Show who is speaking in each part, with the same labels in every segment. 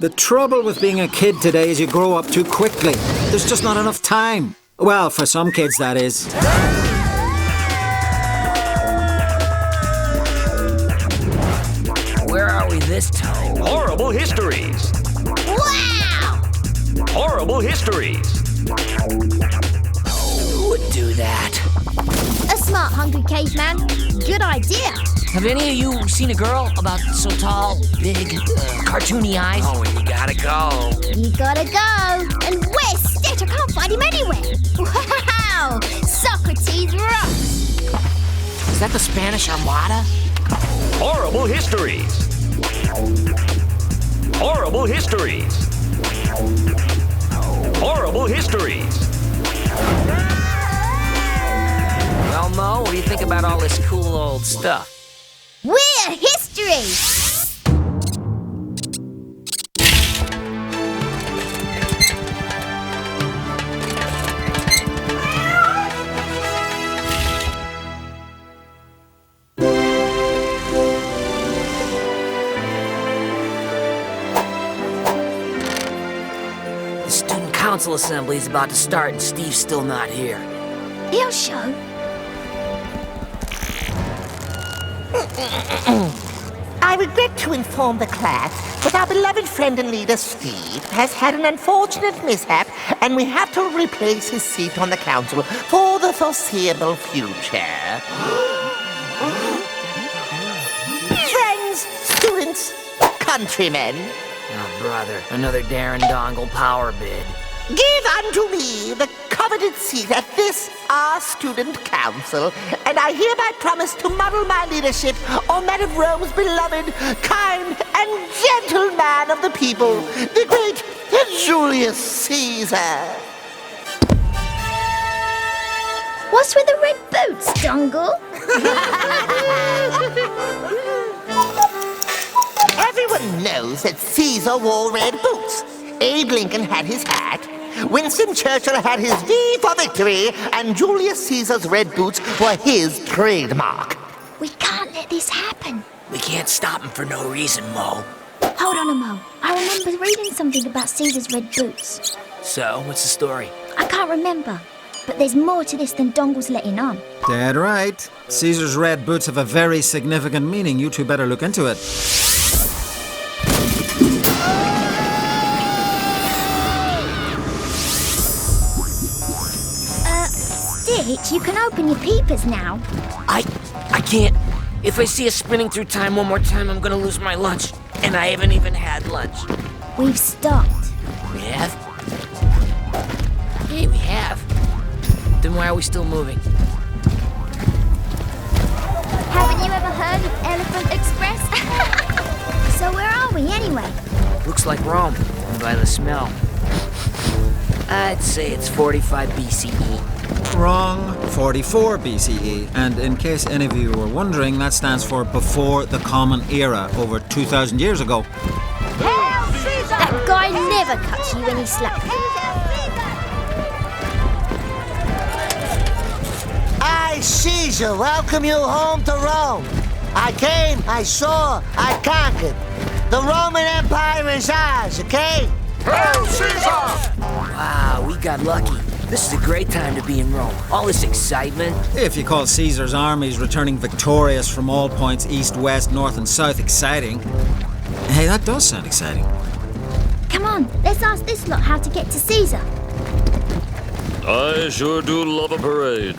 Speaker 1: The trouble with being a kid today is you grow up too quickly. There's just not enough time. Well, for some kids, that is.
Speaker 2: Where are we this time?
Speaker 3: Horrible Histories.
Speaker 4: Wow!
Speaker 3: Horrible Histories.
Speaker 2: Who would do that?
Speaker 4: A smart, hungry caveman. Good idea.
Speaker 2: Have any of you seen a girl about so tall, big, cartoony eyes? Oh, and you gotta go.
Speaker 4: You gotta go. And where's Stitch? I can't find him anywhere. Wow! Socrates rocks.
Speaker 2: Is that the Spanish Armada?
Speaker 3: Horrible Histories. Horrible Histories. Horrible Histories.
Speaker 2: Well, Mo, what do you think about all this cool old stuff?
Speaker 4: We're history.
Speaker 2: The student council assembly is about to start and Steve's still not here.
Speaker 4: He'll show.
Speaker 5: I regret to inform the class that our beloved friend and leader, Steve, has had an unfortunate mishap, and we have to replace his seat on the council for the foreseeable future. Friends, students, countrymen,
Speaker 2: Oh, brother, another Darren Dongle power bid.
Speaker 5: give unto me the coveted seat at this, our student council, and I hereby promise to model my leadership on that of Rome's beloved, kind, and gentle man of the people, the great Julius Caesar.
Speaker 4: What's with the red boots, Dongle?
Speaker 5: Everyone knows that Caesar wore red boots. Abe Lincoln had his hat. Winston Churchill had his V for victory, and Julius Caesar's red boots were his trademark.
Speaker 4: We can't let this happen.
Speaker 2: We can't stop him for no reason, Mo.
Speaker 4: Hold on a mo. I remember reading something about Caesar's red boots.
Speaker 2: So, what's the story?
Speaker 4: I can't remember. But there's more to this than Dongle's letting on.
Speaker 1: Dead right. Caesar's red boots have a very significant meaning. You two better look into it.
Speaker 4: Stitch, you can open your peepers now.
Speaker 2: I can't. If I see us spinning through time one more time, I'm gonna lose my lunch. And I haven't even had lunch.
Speaker 4: We've stopped.
Speaker 2: We have? Yeah, we have. Then why are we still moving?
Speaker 4: Haven't you ever heard of Elephant Express? So where are we anyway?
Speaker 2: Looks like Rome, by the smell. I'd say it's 45 BCE.
Speaker 1: Wrong. 44 BCE. And in case any of you were wondering, that stands for before the Common Era, over 2,000 years ago.
Speaker 4: That guy never cuts you any slack.
Speaker 5: I, Caesar, welcome you home to Rome. I came, I saw, I conquered. The Roman Empire is ours, okay?
Speaker 3: Hail Caesar!
Speaker 2: Wow, we got lucky. This is a great time to be in Rome. All this excitement.
Speaker 1: If you call Caesar's armies returning victorious from all points east, west, north, and south exciting. Hey, that does sound exciting.
Speaker 4: Come on, let's ask this lot how to get to Caesar.
Speaker 6: I sure do love a parade.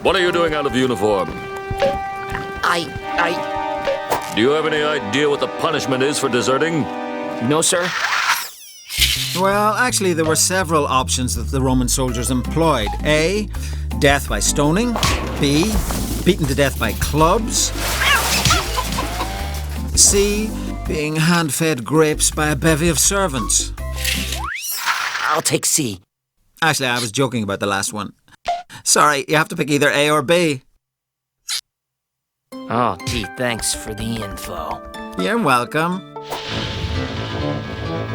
Speaker 6: What are you doing out of uniform? Do you have any idea what the punishment is for deserting?
Speaker 2: No, sir.
Speaker 1: Well, actually, there were several options that the Roman soldiers employed. A, death by stoning. B, beaten to death by clubs. C, being hand-fed grapes by a bevy of servants.
Speaker 2: I'll take C.
Speaker 1: Actually, I was joking about the last one. Sorry, you have to pick either A or B.
Speaker 2: Oh, gee, thanks for the info.
Speaker 1: You're welcome.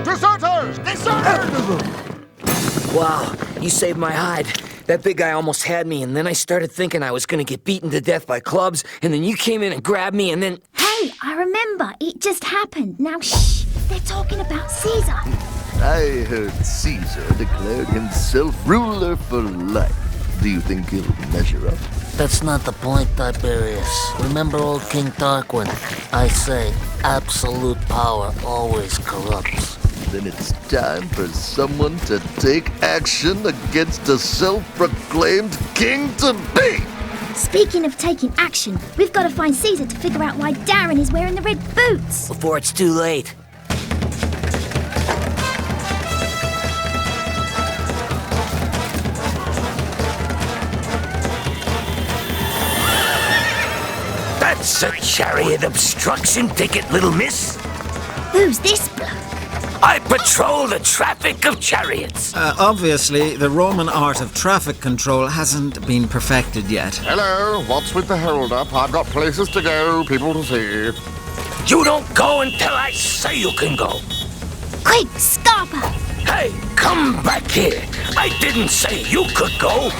Speaker 3: Deserters! Deserters!
Speaker 2: Wow, you saved my hide. That big guy almost had me, and then I started thinking I was gonna get beaten to death by clubs, and then you came in and grabbed me, and then...
Speaker 4: Hey, I remember. It just happened. Now, shh. they're talking about Caesar.
Speaker 7: I heard Caesar declared himself ruler for life. Do you think he'll measure up?
Speaker 8: That's not the point, Tiberius. Remember old King Tarquin? I say, absolute power always corrupts.
Speaker 7: Then it's time for someone to take action against a self-proclaimed king-to-be!
Speaker 4: Speaking of taking action, we've got to find Caesar to figure out why Darren is wearing the red boots.
Speaker 2: Before it's too late.
Speaker 3: That's a chariot obstruction ticket, little miss.
Speaker 4: Who's this bloke?
Speaker 3: I patrol the traffic of chariots.
Speaker 1: Obviously, the Roman art of traffic control hasn't been perfected yet.
Speaker 9: Hello, what's with the hold-up? I've got places to go, people to see.
Speaker 3: You don't go until I say you can go.
Speaker 4: Quick, Scarpa!
Speaker 3: Hey, come back here. I didn't say you could go.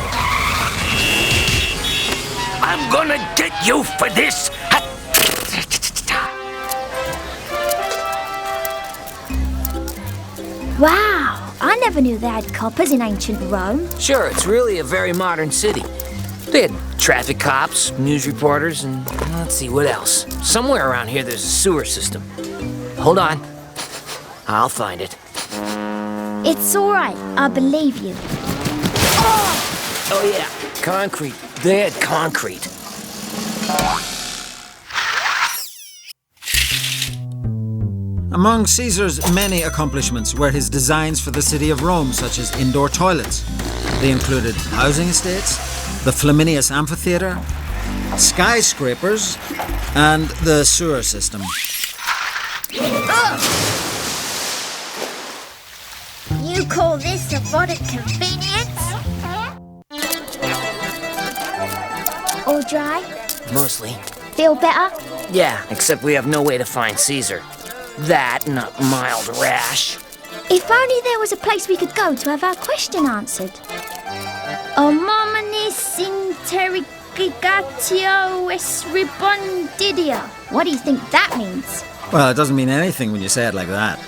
Speaker 3: I'm gonna get you for this.
Speaker 4: Wow, I never knew they had coppers in ancient Rome.
Speaker 2: Sure, it's really a very modern city. They had traffic cops, news reporters, and let's see, what else? Somewhere around here there's a sewer system. Hold on. I'll find it.
Speaker 4: It's all right, I believe you.
Speaker 2: Oh yeah, concrete. They had concrete.
Speaker 1: Among Caesar's many accomplishments were his designs for the city of Rome, such as indoor toilets. They included housing estates, the Flaminius Amphitheatre, skyscrapers, and the sewer system.
Speaker 4: You call this a vote of convenience? All dry?
Speaker 2: Mostly.
Speaker 4: Feel better?
Speaker 2: Yeah, except we have no way to find Caesar. That, not mild rash.
Speaker 4: If only there was a place we could go to have our question answered. Homominis interrogatio es respondidia. What do you think that means?
Speaker 1: Well, it doesn't mean anything when you say it like that.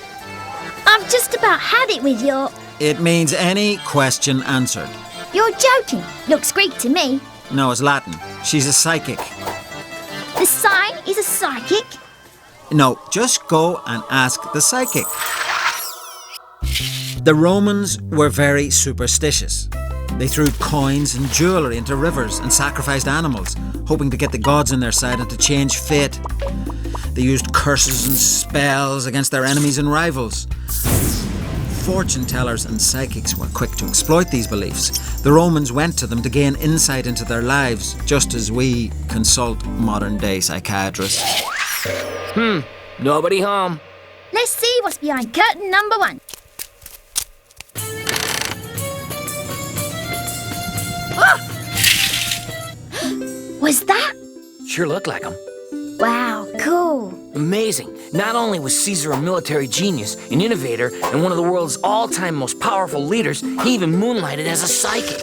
Speaker 4: I've just about had it with your...
Speaker 1: It means any question answered.
Speaker 4: You're joking. Looks Greek to me.
Speaker 1: No, it's Latin. She's a psychic.
Speaker 4: The sign is a psychic.
Speaker 1: No, just go and ask the psychic. The Romans were very superstitious. They threw coins and jewellery into rivers and sacrificed animals, hoping to get the gods on their side and to change fate. They used curses and spells against their enemies and rivals. Fortune tellers and psychics were quick to exploit these beliefs. The Romans went to them to gain insight into their lives, just as we consult modern-day psychiatrists.
Speaker 2: Nobody home.
Speaker 4: Let's see what's behind curtain number 1. Oh! Was that?
Speaker 2: Sure looked like him.
Speaker 4: Wow, cool.
Speaker 2: Amazing. Not only was Caesar a military genius, an innovator, and one of the world's all-time most powerful leaders, he even moonlighted as a psychic.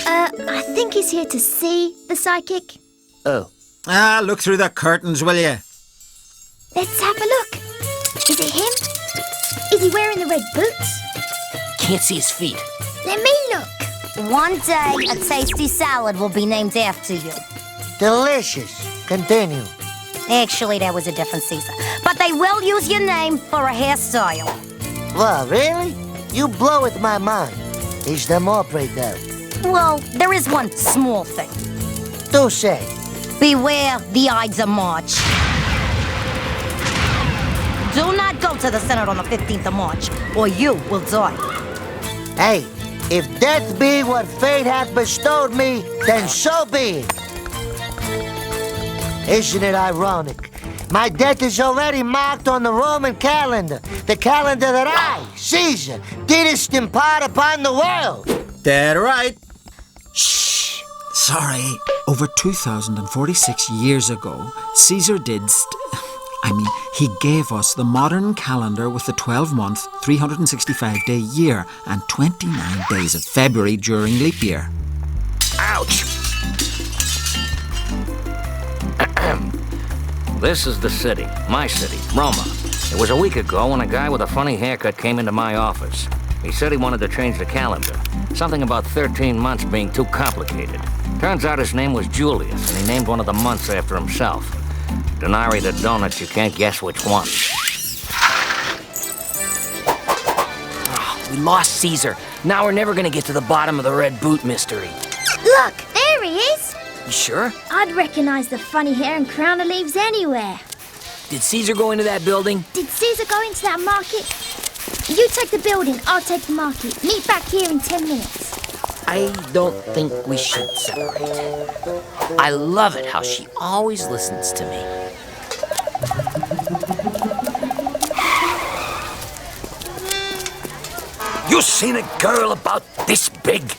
Speaker 4: I think he's here to see the psychic.
Speaker 2: Oh.
Speaker 1: Look through the curtains, will you?
Speaker 4: Let's have a look. Is it him? Is he wearing the red boots?
Speaker 2: Can't see his feet.
Speaker 4: Let me look.
Speaker 10: One day, a tasty salad will be named after you.
Speaker 5: Delicious. Continue.
Speaker 10: Actually, that was a different Caesar. But they will use your name for a hairstyle.
Speaker 5: Well, really? You blow with my mind. Is there more, pray tell?
Speaker 10: Well, there is one small thing.
Speaker 5: Do say.
Speaker 10: Beware the Ides of March. Do not go to the Senate on the 15th of March, or you will die.
Speaker 5: Hey, if death be what fate hath bestowed me, then so be it. Isn't it ironic? My death is already marked on the Roman calendar, the calendar that I, Caesar, didst impart upon the world.
Speaker 1: Dead right. Shh. Sorry. Over 2,046 years ago, Caesar he gave us the modern calendar with the 12-month, 365-day year and 29 days of February during leap year.
Speaker 3: Ouch! This is the city, my city, Roma.
Speaker 2: It was a week ago when a guy with a funny haircut came into my office. He said he wanted to change the calendar. Something about 13 months being too complicated. Turns out his name was Julius, and he named one of the months after himself. Denari the donuts, you can't guess which one. Oh, we lost Caesar. Now we're never gonna get to the bottom of the red boot mystery.
Speaker 4: Look, there he is.
Speaker 2: You sure?
Speaker 4: I'd recognize the funny hair and crown of leaves anywhere.
Speaker 2: Did Caesar go into that building?
Speaker 4: Did Caesar go into that market? You take the building, I'll take the market. Meet back here in 10 minutes.
Speaker 2: I don't think we should separate. I love it how she always listens to me.
Speaker 3: You seen a girl about this big?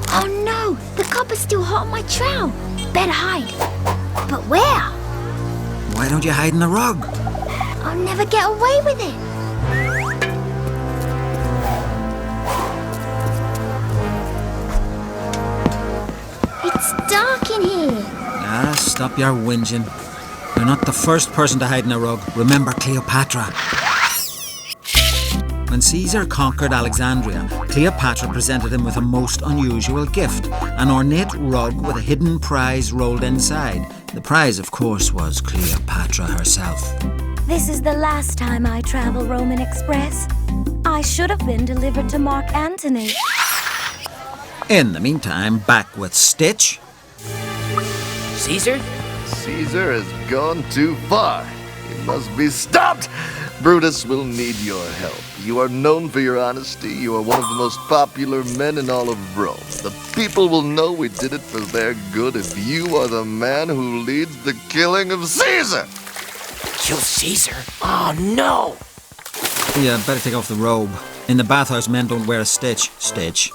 Speaker 4: Oh no, the copper's still hot on my trail. Better hide. But where?
Speaker 1: Why don't you hide in the rug?
Speaker 4: I'll never get away with it. It's dark in here.
Speaker 1: Ah, stop your whinging. You're not the first person to hide in a rug. Remember Cleopatra. When Caesar conquered Alexandria, Cleopatra presented him with a most unusual gift, an ornate rug with a hidden prize rolled inside. The prize, of course, was Cleopatra herself.
Speaker 10: This is the last time I travel Roman Express. I should have been delivered to Mark Antony.
Speaker 1: In the meantime, back with Stitch.
Speaker 2: Caesar?
Speaker 7: Caesar has gone too far. He must be stopped. Brutus will need your help. You are known for your honesty. You are one of the most popular men in all of Rome. The people will know we did it for their good if you are the man who leads the killing of Caesar.
Speaker 2: Kill Caesar? Oh, no!
Speaker 1: Yeah, better take off the robe. In the bathhouse, men don't wear a stitch. Stitch.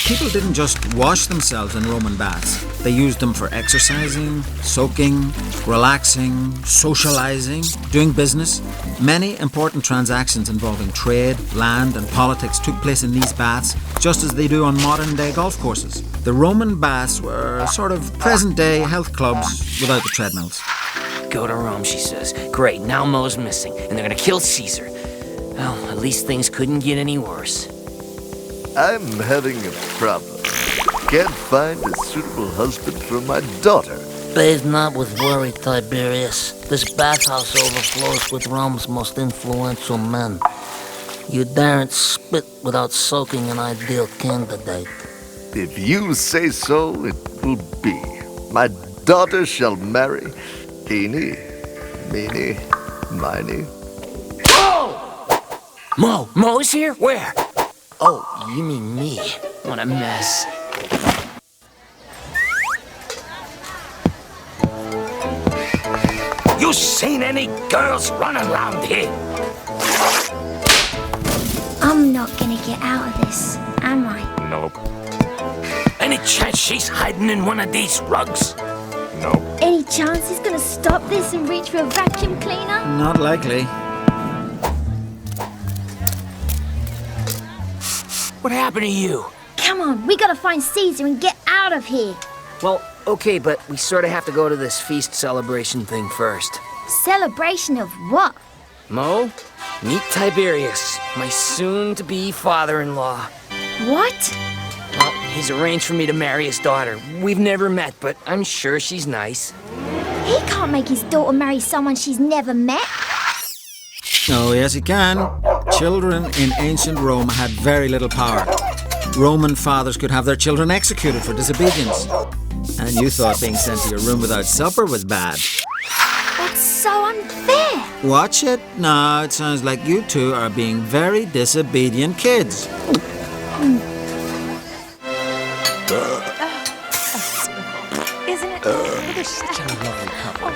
Speaker 1: People didn't just wash themselves in Roman baths. They used them for exercising, soaking, relaxing, socializing, doing business. Many important transactions involving trade, land, and politics took place in these baths, just as they do on modern-day golf courses. The Roman baths were sort of present-day health clubs without the treadmills.
Speaker 2: Go to Rome, she says. Great, now Mo's missing, and they're gonna kill Caesar. Well, at least things couldn't get any worse.
Speaker 7: I'm having a problem. Can't find a suitable husband for my daughter.
Speaker 8: Bathe not with worry, Tiberius. This bathhouse overflows with Rome's most influential men. You daren't spit without soaking an ideal candidate.
Speaker 7: If you say so, it will be. My daughter shall marry Eeny, Meeny, Miny.
Speaker 2: Mo's here? Where? Oh, you mean me. What a mess.
Speaker 3: You seen any girls running around here?
Speaker 4: I'm not gonna get out of this, am I?
Speaker 6: Nope.
Speaker 3: Any chance she's hiding in one of these rugs?
Speaker 6: Nope.
Speaker 4: Any chance he's gonna stop this and reach for a vacuum cleaner?
Speaker 1: Not likely.
Speaker 2: What happened to you?
Speaker 4: Come on, we gotta find Caesar and get out of here.
Speaker 2: Well, okay, but we sort of have to go to this feast celebration thing first.
Speaker 4: Celebration of what?
Speaker 2: Mo, meet Tiberius, my soon-to-be father-in-law.
Speaker 4: What?
Speaker 2: Well, he's arranged for me to marry his daughter. We've never met, but I'm sure she's nice.
Speaker 4: He can't make his daughter marry someone she's never met.
Speaker 1: Oh, yes, he can. Children in ancient Rome had very little power. Roman fathers could have their children executed for disobedience. And you thought being sent to your room without supper was bad.
Speaker 4: That's so unfair.
Speaker 1: Watch it? No, it sounds like you two are being very disobedient kids.
Speaker 10: Isn't it? They're such a lovely couple.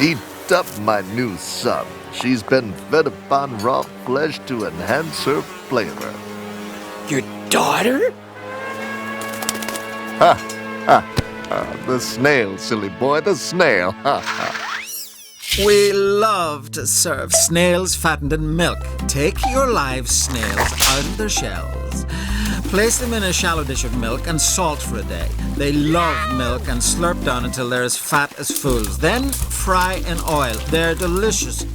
Speaker 7: Eat up my new son. She's been fed upon raw flesh to enhance her flavor.
Speaker 2: Your daughter?
Speaker 7: The snail, silly boy, the snail.
Speaker 1: We love to serve snails fattened in milk. Take your live snails out of their shells. Place them in a shallow dish of milk and salt for a day. They love milk and slurp down until they're as fat as fools. Then fry in oil. They're delicious.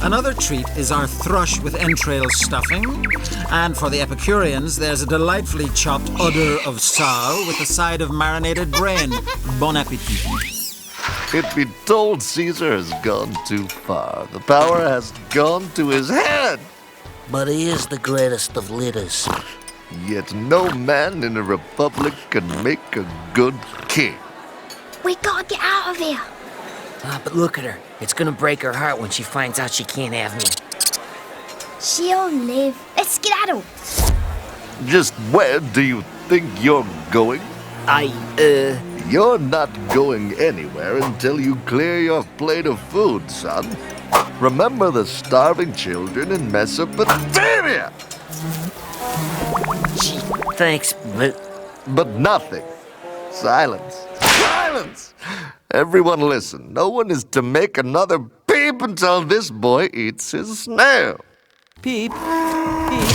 Speaker 1: Another treat is our thrush with entrail stuffing. And for the Epicureans, there's a delightfully chopped udder of sow with a side of marinated brain. Bon appetit.
Speaker 7: It be told Caesar has gone too far. The power has gone to his head.
Speaker 8: But he is the greatest of leaders.
Speaker 7: Yet no man in a republic can make a good king.
Speaker 4: We gotta get out of here.
Speaker 2: But look at her. It's gonna break her heart when she finds out she can't have me.
Speaker 4: She'll live. Let's skedaddle.
Speaker 7: Just where do you think you're going? You're not going anywhere until you clear your plate of food, son. Remember the starving children in Mesopotamia!
Speaker 2: Gee, thanks,
Speaker 7: But nothing. Silence. Silence! Everyone listen. No one is to make another peep until this boy eats his snail.
Speaker 1: Peep. Peep.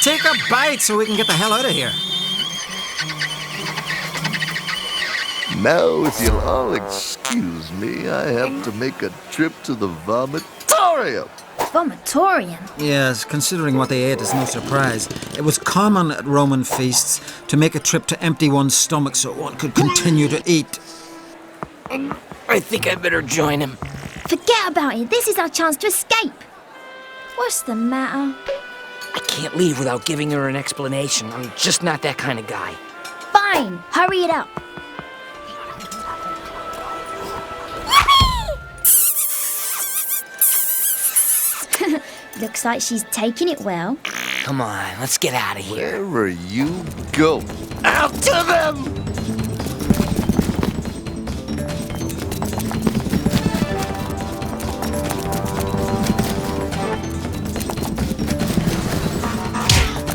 Speaker 1: Take a bite so we can get the hell out of here.
Speaker 7: Now, if you'll all excuse me, I have to make a trip to the vomitorium.
Speaker 4: Vomitorium?
Speaker 1: Yes, considering what they ate is no surprise. It was common at Roman feasts to make a trip to empty one's stomach so one could continue to eat.
Speaker 2: I think I better join him.
Speaker 4: Forget about it. This is our chance to escape. What's the matter?
Speaker 2: I can't leave without giving her an explanation. I'm just not that kind of guy.
Speaker 4: Fine. Hurry it up. Looks like she's taking it well.
Speaker 2: Come on, let's get out of here.
Speaker 7: Wherever you go, out to them!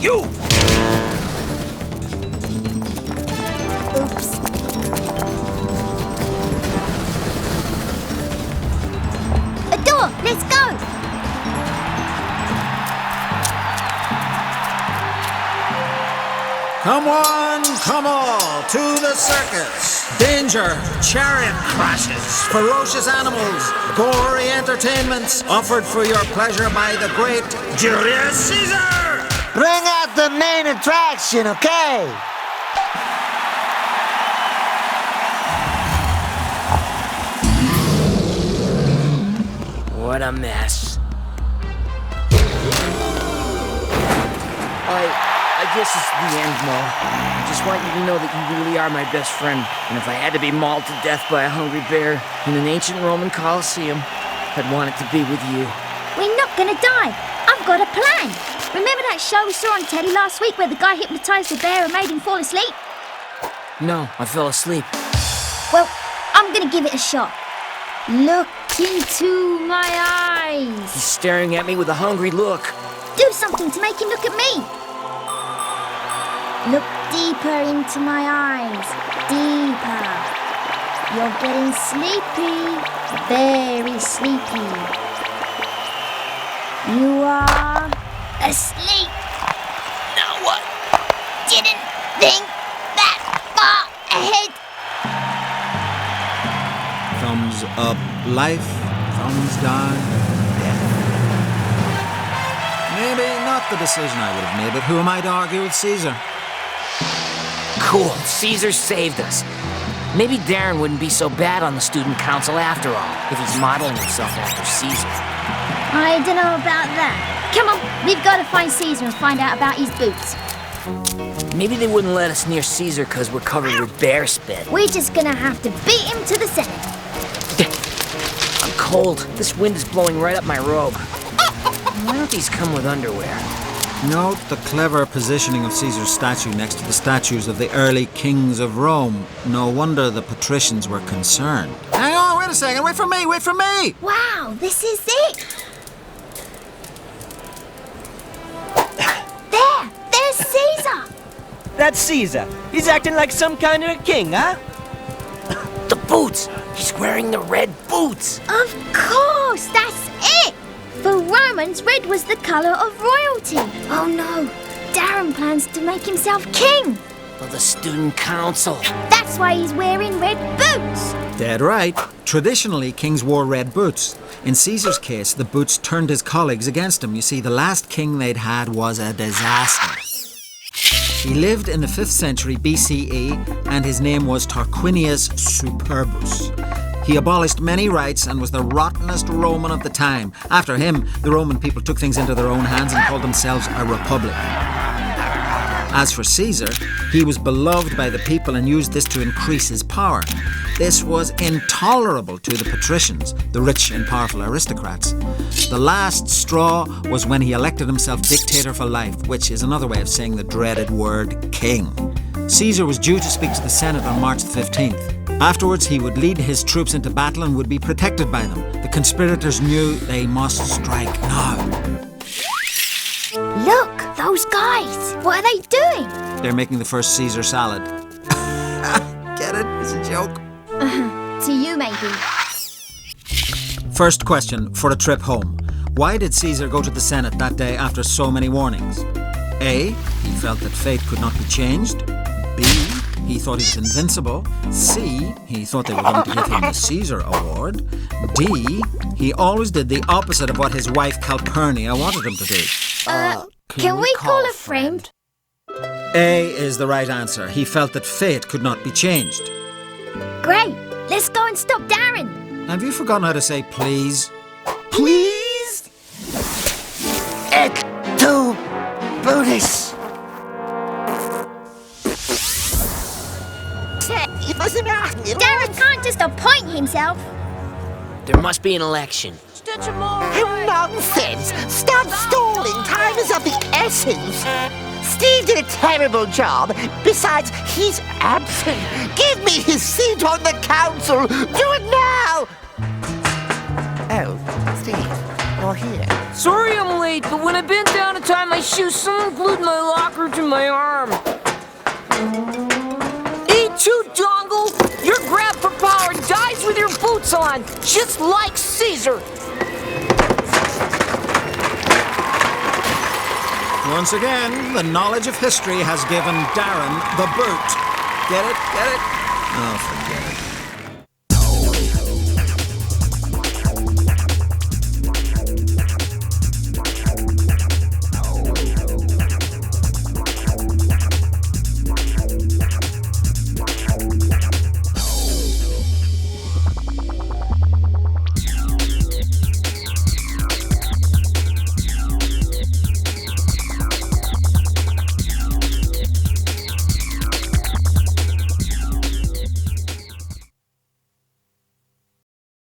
Speaker 2: You!
Speaker 4: Oops. A door! Let's go!
Speaker 1: Come one, come all, to the circus. Danger, chariot crashes, ferocious animals, gory entertainments, offered for your pleasure by the great Julius Caesar!
Speaker 5: Bring out the main attraction, okay?
Speaker 2: What a mess. I guess it's the end, Mo. I just want you to know that you really are my best friend. And if I had to be mauled to death by a hungry bear in an ancient Roman Colosseum, I'd want it to be with you.
Speaker 4: We're not gonna die. I've got a plan. Remember that show we saw on telly last week where the guy hypnotized the bear and made him fall asleep?
Speaker 2: No, I fell asleep.
Speaker 4: Well, I'm gonna give it a shot. Look into my eyes.
Speaker 2: He's staring at me with a hungry look.
Speaker 4: Do something to make him look at me. Look deeper into my eyes. Deeper. You're getting sleepy. Very sleepy. You are asleep.
Speaker 2: Now what?
Speaker 4: Didn't think that far ahead.
Speaker 1: Thumbs up, life. Thumbs down, death. Maybe not the decision I would have made, but who am I to argue with Caesar?
Speaker 2: Cool, Caesar saved us. Maybe Darren wouldn't be so bad on the student council after all, if he's modeling himself after Caesar.
Speaker 4: I don't know about that. Come on, we've got to find Caesar and find out about his boots.
Speaker 2: Maybe they wouldn't let us near Caesar because we're covered with bear spit.
Speaker 4: We're just gonna have to beat him to the Senate.
Speaker 2: I'm cold. This wind is blowing right up my robe. Why don't these come with underwear?
Speaker 1: Note the clever positioning of Caesar's statue next to the statues of the early kings of Rome. No wonder the patricians were concerned. Hang on, wait a second, wait for me, wait for me!
Speaker 4: Wow, this is it! There's Caesar!
Speaker 11: That's Caesar. He's acting like some kind of a king, huh?
Speaker 2: The boots! He's wearing the red boots!
Speaker 4: Of course, that's it! For Rome Romans, red was the colour of royalty. Oh no, Darren plans to make himself king.
Speaker 2: Of the student council.
Speaker 4: That's why he's wearing red boots.
Speaker 1: Dead right. Traditionally, kings wore red boots. In Caesar's case, the boots turned his colleagues against him. You see, the last king they'd had was a disaster. He lived in the 5th century BCE, and his name was Tarquinius Superbus. He abolished many rights and was the rottenest Roman of the time. After him, the Roman people took things into their own hands and called themselves a republic. As for Caesar, he was beloved by the people and used this to increase his power. This was intolerable to the patricians, the rich and powerful aristocrats. The last straw was when he elected himself dictator for life, which is another way of saying the dreaded word king. Caesar was due to speak to the Senate on March 15th. Afterwards, he would lead his troops into battle and would be protected by them. The conspirators knew they must strike now.
Speaker 4: Look, those guys. What are they doing?
Speaker 1: They're making the first Caesar salad. Get it? It's a joke.
Speaker 4: To you, maybe.
Speaker 1: First question for a trip home. Why did Caesar go to the Senate that day after so many warnings? A. He felt that fate could not be changed. B. He thought he was invincible. C. He thought they were going to give him the Caesar Award. D. He always did the opposite of what his wife Calpurnia wanted him to do.
Speaker 4: Can we call a friend?
Speaker 1: A is the right answer. He felt that fate could not be changed.
Speaker 4: Great. Let's go and stop Darren.
Speaker 1: Have you forgotten how to say please?
Speaker 5: Please? Et tu, Brutus.
Speaker 4: Darren can't just appoint himself.
Speaker 2: There must be an election.
Speaker 5: Nonsense! Stop stalling! Time is of the essence! Steve did a terrible job. Besides, he's absent. Give me his seat on the council! Do it now! Oh, Steve, you're here.
Speaker 2: Sorry I'm late, but when I bent down to tie my shoes, someone glued my locker to my arm. E2, Dongle! Your grab for power dies with your boots on, just like Caesar!
Speaker 1: Once again, the knowledge of history has given Darren the boot. Get it? Get it? Oh,